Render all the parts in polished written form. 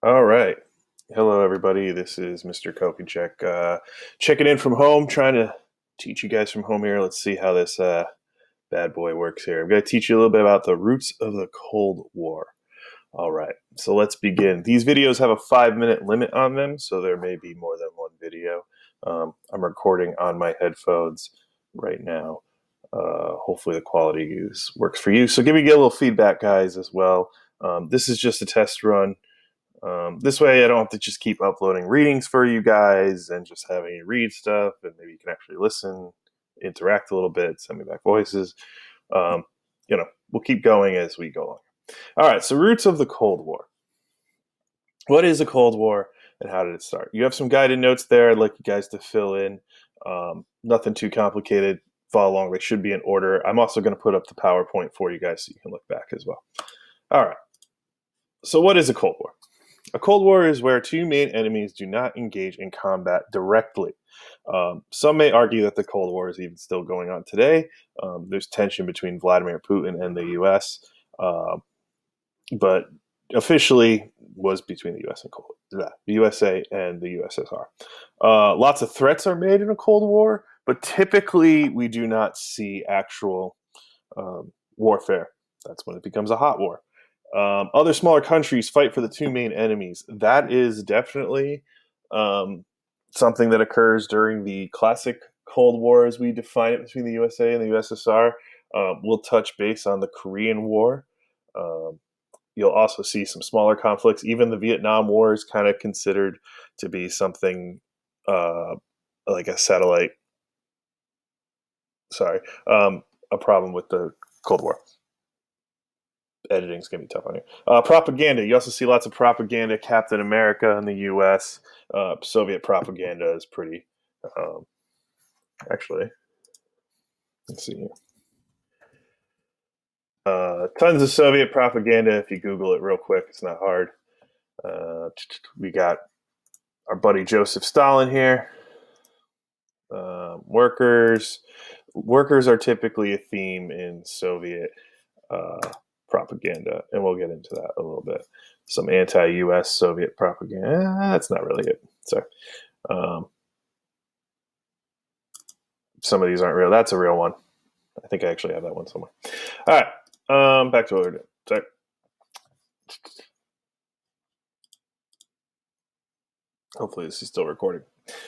All right. Hello, everybody. This is Mr. Kokenchek, checking in from home, trying to teach you guys from home here. Let's see how this bad boy works here. I'm going to teach you a little bit about the roots of the Cold War. All right. So let's begin. These videos have a 5-minute limit on them, so there may be more than one video. I'm recording on my headphones right now. Hopefully the quality works for you. So give me a little feedback, guys, as well. This is just a test run. This way I don't have to just keep uploading readings for you guys and just having you read stuff, and maybe you can actually listen, interact a little bit, send me back voices. Um, we'll keep going as we go along. All right, so roots of the Cold War. What is a Cold War and how did it start? You have some guided notes there I'd like you guys to fill in. Nothing too complicated. Follow along. They should be in order. I'm also going to put up the PowerPoint for you guys so you can look back as well. All right, so what is a Cold War? A Cold War is where two main enemies do not engage in combat directly. Some may argue that the Cold War is even still going on today. There's tension between Vladimir Putin and the U.S., but officially was between the USA and the USSR. Lots of threats are made in a Cold War, but typically we do not see actual warfare. That's when it becomes a hot war. Other smaller countries fight for the two main enemies. That is definitely something that occurs during the classic Cold War as we define it between the USA and the USSR. We'll touch base on the Korean War. You'll also see some smaller conflicts. Even the Vietnam War is kind of considered to be something like a satellite. Sorry, a problem with the Cold War. Editing's gonna be tough on you. Propaganda. You also see lots of propaganda. Captain America in the U.S. Soviet propaganda is pretty. Um, actually, let's see here. Tons of Soviet propaganda. If you Google it real quick, it's not hard. We got our buddy Joseph Stalin here. Workers. Workers are typically a theme in Soviet propaganda, and we'll get into that a little bit. Some anti-U.S. Soviet propaganda. That's not really it. Sorry. Some of these aren't real. That's a real one. I think I actually have that one somewhere. All right. Back to what we're doing. Sorry. Hopefully this is still recording.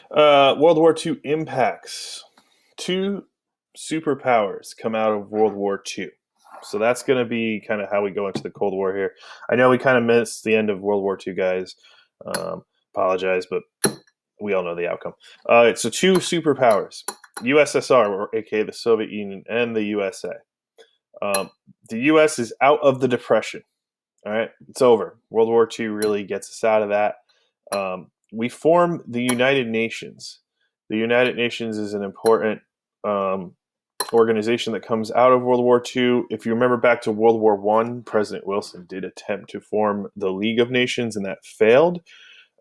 World War II impacts. Two superpowers come out of World War II. So that's going to be kind of how we go into the Cold War here. I know we kind of missed the end of World War II, guys. Apologize, but we all know the outcome. So two superpowers, USSR, or aka the Soviet Union, and the USA. The US is out of the Depression. All right, it's over. World War II really gets us out of that. We form the United Nations. The United Nations is an important organization that comes out of World War II. If you remember back to World War I, President Wilson did attempt to form the League of Nations, and that failed.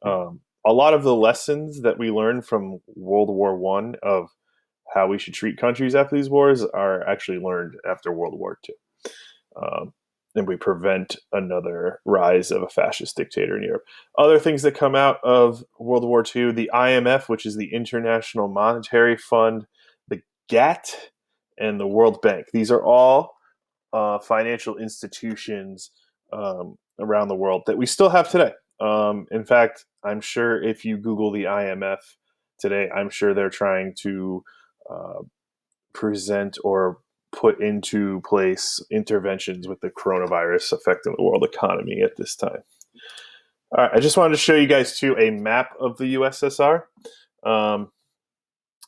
A lot of the lessons that we learned from World War I of how we should treat countries after these wars are actually learned after World War II. And we prevent another rise of a fascist dictator in Europe. Other things that come out of World War II, the IMF, which is the International Monetary Fund, the GATT, and the World Bank. These are all financial institutions around the world that we still have today. In fact, I'm sure if you Google the IMF today, I'm sure they're trying to present or put into place interventions with the coronavirus affecting the world economy at this time. All right, I just wanted to show you guys too a map of the USSR.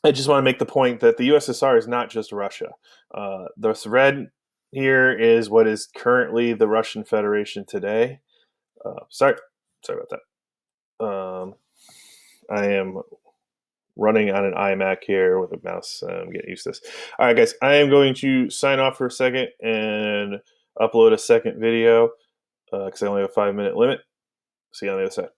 I just want to make the point that the USSR is not just Russia. The red here is what is currently the Russian Federation today. Sorry about that. I am running on an iMac here with a mouse. I'm getting used to this. All right, guys, I am going to sign off for a second and upload a second video because I only have a 5-minute limit. See you on the other side.